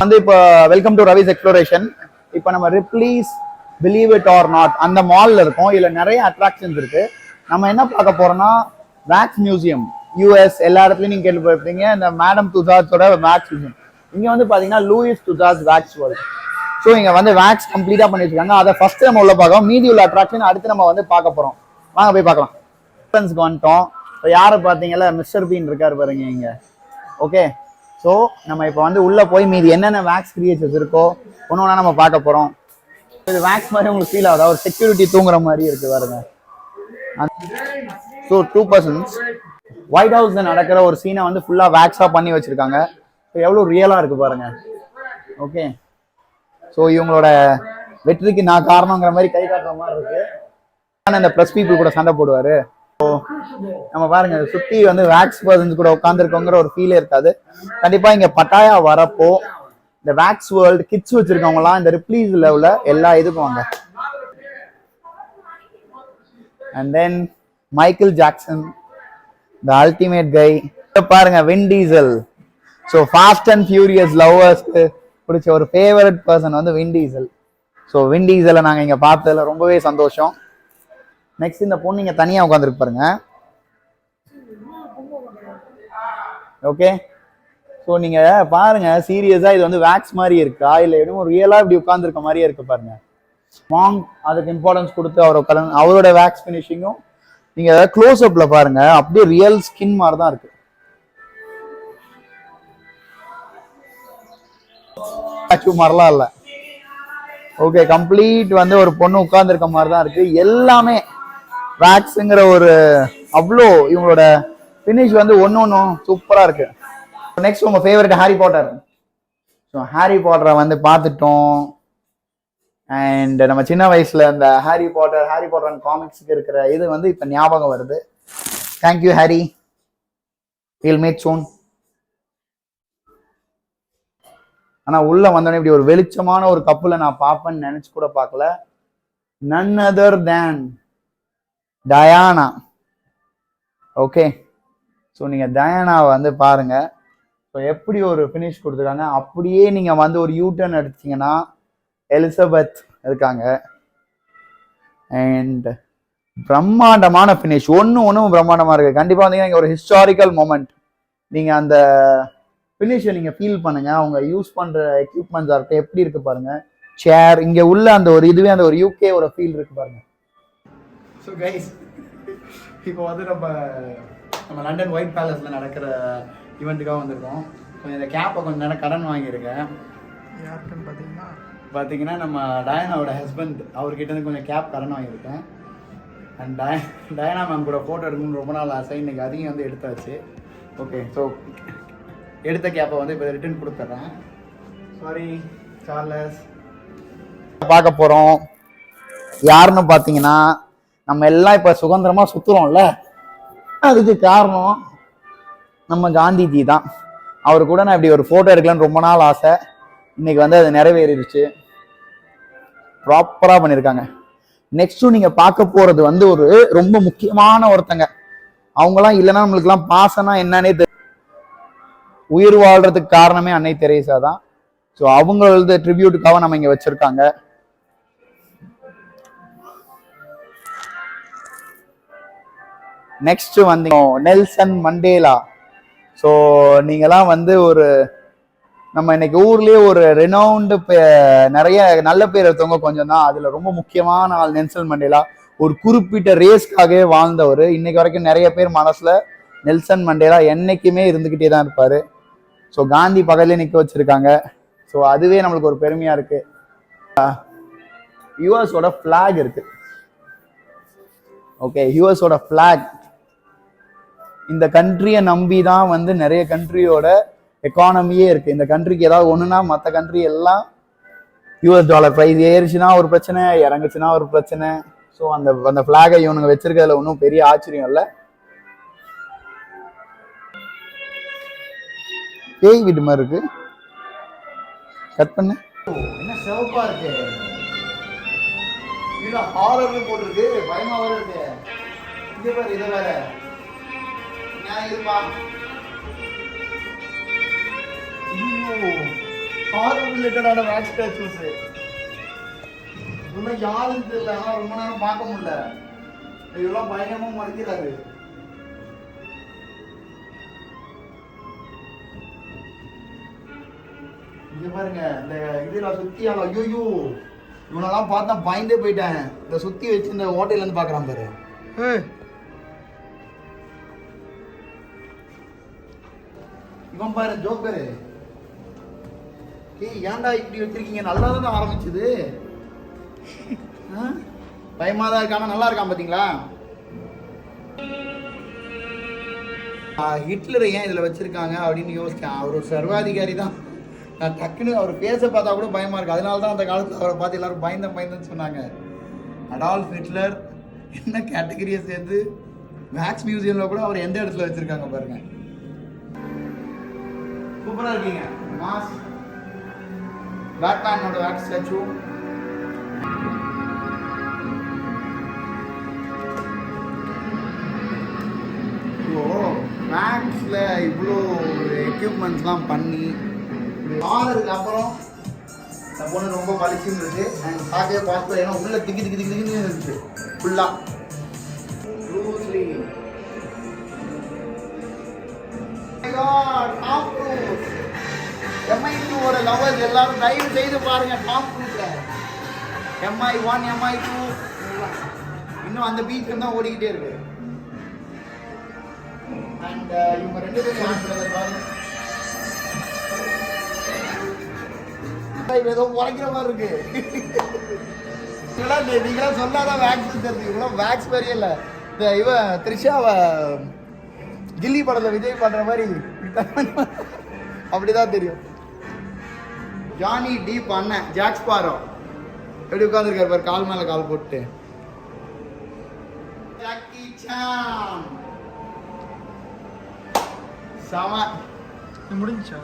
வந்து இப்போ welcome to Ravi's exploration. இப்போ நம்ம Ripley's believe it or not அந்த மால்ல இருக்கோம். இதுல நிறைய அட்ராக்ஷன்ஸ் இருக்கு. நம்ம என்ன பார்க்க போறோம்னா வேக்ஸ் மியூசியம். யூஎஸ் எல்லா இடத்துலயும் நீங்க கேள்விப்பட்டிருப்பீங்க இந்த மேடம் துசாஸோட வேக்ஸ் மியூசியம். இங்க வந்து பாத்தீங்கன்னா லூயிஸ் துசாஸ் வேக்ஸ் வேர்ல்ட். ஸோ இங்க வந்து வேக்ஸ் கம்ப்ளீட்டா பண்ணி வச்சிருக்காங்க. அதை ஃபர்ஸ்ட் நம்ம உள்ள பார்க்கலாம். மீதி உள்ள அட்ராக்ஷன் அடுத்து நம்ம வந்து பார்க்க போறோம். வாங்க போய் பார்க்கலாம். வந்துட்டோம். இப்போ யாரை பார்த்தீங்களா மிஸ்டர் பீன் இருக்காரு பாருங்க இங்க. ஓகே, ஸோ நம்ம இப்போ வந்து உள்ள போய் மீதி என்னென்ன வேக்ஸ் கிரியேச்சர்ஸ் இருக்கோ ஒன்று ஒன்றா நம்ம பார்க்க போறோம். இது வேக்ஸ் மாதிரி உங்களுக்கு ஃபீல் ஆகுதா? ஒரு செக்யூரிட்டி தூங்குற மாதிரி இருக்கு பாருங்க. ஸோ 2 பர்சன்ஸ் ஒயிட் ஹவுஸ்ல நடக்கிற ஒரு சீனை வந்து ஃபுல்லா வேக்ஸா பண்ணி வச்சிருக்காங்க. ஸோ எவ்வளோ ரியலா இருக்கு பாருங்க. ஓகே, ஸோ இவங்களோட வெற்றிக்கு நான் காரணங்கிற மாதிரி கை காட்டுற மாதிரி இருக்கு. இந்த ப்ரெஸ் பீப்புள் கூட சண்டை போடுவாரு. நம்ம பாருங்க சுத்தி வந்து வேக்ஸ் பர்சன்ஸ் கூட உட்காந்துருக்கோங்கிற ஒரு ஃபீலே இருக்காது. கண்டிப்பா இங்க பட்டாயா வரப்போ இந்த வேக்ஸ் வேர்ல்டு கிட்ஸ் வச்சிருக்கவங்கலாம் இந்த ரிப்ளீஸ் லெவல்ல எல்லா இதுக்கும் வாங்க. And then Michael Jackson the ultimate guy. பாருங்க Vin Diesel. So fast and furious லவ்வர்ஸ்க்கு பிடிச்ச ஒரு ஃபேவரட் பர்சன் வந்து வின் டீசல். ஸோ வின் டீசலை நாங்கள் இங்கே பார்த்ததுல ரொம்பவே சந்தோஷம். நெக்ஸ்ட் இந்த பொண்ணு இங்கே தனியாக உட்காந்துருக்கு பாருங்க. ஓகே, ஸோ நீங்கள் பாருங்க சீரியஸாக இது வந்து வேக்ஸ் மாதிரி இருக்கா இல்லை எதுவும் ரியலாக இப்படி உட்காந்துருக்க மாதிரியே இருக்கு பாருங்க. மாங் அதுக்கு இம்பார்ட்டன்ஸ் கொடுத்து அவரோட வேக்ஸ் ஃபினிஷிங்கும் நீங்கள் ஏதாவது க்ளோஸ் அப்ல பாருங்க அப்படியே ரியல் ஸ்கின் மாதிரி தான் இருக்கு. மாதிரிலாம் இல்லை. ஓகே, கம்ப்ளீட் வந்து ஒரு பொண்ணு உட்கார்ந்துருக்க மாதிரி தான் இருக்கு. எல்லாமே வேக்ஸுங்கிற ஒரு அவ்வளோ இவங்களோட ஃபினிஷ் வந்து ஒன்றும் சூப்பராக இருக்கு. நெக்ஸ்ட் உங்க favourite Harry Potter. So Harry பாட்டரை வந்து பார்த்துட்டோம். அண்ட் நம்ம சின்ன வயசுல இந்த ஹாரி பாட்டர் அண்ட் காமிக்ஸுக்கு இருக்கிற இது வந்து இப்போ ஞாபகம் வருது. தேங்க்யூ ஹாரி, வில் மேட் சூன். ஆனா உள்ள வந்தோடனே இப்படி ஒரு வெளிச்சமான ஒரு கப்புல நான் பார்ப்பேன்னு நினைச்சு கூட பார்க்கல. None other than Diana. Okay, so நீங்க டயானாவை வந்து பாருங்க. ஸோ எப்படி ஒரு ஃபினிஷ் கொடுத்துருக்காங்க. அப்படியே நீங்க வந்து ஒரு யூட்டர்ன் எடுத்தீங்கன்னா எலிசபெத் இருக்காங்க. அண்ட் பிரம்மாண்டமான ஃபினிஷ், ஒன்றும் பிரம்மாண்டமா இருக்கு. கண்டிப்பா வந்தீங்கன்னா ஒரு ஹிஸ்டாரிக்கல் மொமெண்ட். நீங்க அந்த ஃபினிஷை நீங்க ஃபீல் பண்ணுங்க. அவங்க யூஸ் பண்ற எக்யூப்மெண்ட்ஸா இருக்கட்டும் எப்படி இருக்கு பாருங்க. சேர் இங்க உள்ள அந்த ஒரு இதுவே அந்த ஒரு யூகே ஒரு ஃபீல் இருக்கு பாருங்க. ஸோ கைஸ், இப்போ வந்து நம்ம லண்டன் ஒயிட் பேலஸ்ல நடக்கிற ஈவெண்ட்டுக்காக வந்திருக்கோம். கொஞ்சம் இந்த கேப்பை கொஞ்சம் நேரம் கடன் வாங்கியிருக்கேன். யாருக்குன்னு பார்த்தீங்கன்னா நம்ம டயானாவோட ஹஸ்பண்ட் அவர்கிட்ட இருந்து கொஞ்சம் கேப் கடன் வாங்கியிருக்கேன். அண்ட் டயானா மேம் கூட ஃபோட்டோ எடுக்கணும்னு ரொம்ப நாள் ஆசை. இன்னைக்கு அதிகம் வந்து எடுத்தாச்சு. ஓகே, ஸோ எடுத்த கேப்பை வந்து இப்போ ரிட்டர்ன் கொடுத்துட்றேன். Sorry Charles. பார்க்க போகிறோம் யாருன்னு பார்த்தீங்கன்னா நம்ம எல்லாம் இப்போ சுதந்திரமாக சுற்றுறோம்ல, அதுக்கு காரணம் நம்ம காந்திஜி தான். அவர் கூட நான் இப்படி ஒரு ஃபோட்டோ எடுக்கலான்னு ரொம்ப நாள் ஆசை. இன்னைக்கு வந்து அது நிறைவேறிடுச்சு. ப்ராப்பராக பண்ணியிருக்காங்க. நெக்ஸ்ட்டும் நீங்கள் பார்க்க போகிறது வந்து ஒரு ரொம்ப முக்கியமான ஒருத்தங்க. அவங்களாம் இல்லைன்னா நம்மளுக்குலாம் பாசனா என்னன்னே தெரியும். உயிர் வாழ்றதுக்கு காரணமே அன்னை தெரேசா தான். ஸோ அவங்களோட ட்ரிபியூட்டுக்காக நம்ம இங்க வச்சிருக்காங்க. நெக்ஸ்ட் வந்து நெல்சன் மண்டேலா. ஸோ நீங்கெல்லாம் வந்து ஒரு நம்ம இன்னைக்கு ஊர்லயே ஒரு ரெனவுண்டு நிறைய நல்ல பேர் எடுத்தவங்க கொஞ்சம் தான். அதுல ரொம்ப முக்கியமான ஆள் நெல்சன் மண்டேலா. ஒரு குறிப்பிட்ட ரேஸ்க்காகவே வாழ்ந்தவர். இன்னைக்கு வரைக்கும் நிறைய பேர் மனசுல நெல்சன் மண்டேலா என்னைக்குமே இருந்துகிட்டே தான் இருப்பாரு. ஸோ காந்தி பக்கத்துலேயே நிற்க வச்சிருக்காங்க. ஸோ அதுவே நம்மளுக்கு ஒரு பெருமையா இருக்கு. யூஎஸோட ஃபிளாக் இருக்கு. ஓகே, யூஎஸோட ஃபிளாக் இந்த கண்ட்ரியை நம்பி தான் வந்து நிறைய கண்ட்ரியோட எக்கானமியே இருக்கு. இந்த கண்ட்ரிக்கு ஏதாவது ஒண்ணுன்னா மற்ற கண்ட்ரி எல்லாம் யூஎஸ் டாலர் ப்ரைஸ் ஏறிச்சுன்னா ஒரு பிரச்சனை, இறங்குச்சுன்னா ஒரு பிரச்சனை. ஸோ அந்த ஃபிளாகை இவனுங்க வச்சிருக்கிறதுல ஒன்றும் பெரிய ஆச்சரியம் இல்லை. பேய் வீட்டு மாதிரி இருக்கு. கட் பண்ணு. என்ன சிவப்பா இருக்கு. இல்ல ஹாரர்னு போட்டுருக்கு. பயமா வேற இருக்கு. இங்க பாரு, இத வேற நான் இருப்பா. ஐயோ ஹாரர் ரிலேட்டடான வேக்ஸ் ஸ்டாச்சூஸ். இதெல்லாம் யாருன்னு தெரியல, ஆனால் ரொம்ப நேரம் பார்க்க முடியல. இதெல்லாம் பயங்கரமா மறைக்கிறாரு. இங்க பாருங்க இந்த இதுல சுத்தி ஐயோ இவனெல்லாம் பார்த்தா பயந்தே போயிட்டேன். இந்த சுத்தி வச்சு இந்த ஹோட்டல்ல இருந்து பாக்குறான் பாரு. இவன் பாரு ஜோக்கரு. ஏன்டா இப்படி வச்சிருக்கீங்க? நல்லா தானே ஆரம்பிச்சது. பயமா தான் இருக்கானா? நல்லா இருக்கான் பாத்தீங்களா? ஹிட்லரை ஏன் இதுல வச்சிருக்காங்க அப்படின்னு யோசிச்சேன். அவர் ஒரு சர்வாதிகாரி தான். நான் டக்குன்னு அவர் பேச பார்த்தா கூட பயமா இருக்கு. அதனால தான் அந்த காலத்துல அவரை பார்த்து எல்லாரும் பயந்தேன்னு சொன்னாங்க. அடால்ஃப் ஹிட்லர் என்ன கேட்டகரியை சேர்ந்து வேக்ஸ் மியூசியம்ல கூட அவர் எந்த இடத்துல வச்சிருக்காங்க பாருங்க. சூப்பரா இருக்கீங்க. மாஸ் பேட்மேனோட வேக்ஸ் ஸ்டாச்சு. வேக்ஸ்ல இவ்வளோ எக்யூப்மெண்ட்ஸ்லாம் பண்ணி ஆனதுக்கு அப்புறம் இந்த பொண்ணு ரொம்ப பளிச்சுன்னு இருக்கு. நாங்கள் பார்க்கவே பார்த்தோம். ஏன்னா உள்ள திக்கி திக்கி திக்கி திக்கின்னு இருந்துச்சு ஃபுல்லா. MI2 லவர்ஸ் எல்லாரும் தயவு செய்து பாருங்க. டாம் க்ரூஸ்ல MI1 MI2 இன்னும் அந்த பீச் தான் ஓடிக்கிட்டே இருக்கு. அண்ட் இவங்க ரெண்டு பேரும் பாருங்க. ஏதோ உரைக்கிற மாதிரி இருக்கு. நீங்களா சொல்லாதான் வேக்ஸ் தெரிஞ்சு. இவ்வளவு வேக்ஸ் மாதிரியே இல்ல. இந்த இவ த்ரிஷாவை கில்லி படத்துல விஜய் பண்ற மாதிரி அப்படிதான் தெரியும். ஜானி டீப் அண்ணன் ஜாக் ஸ்பாரோ எப்படி உட்கார்ந்துருக்காரு பாரு, கால் மேல கால் போட்டு. ஜாக்கி சான் சம முடிஞ்சா.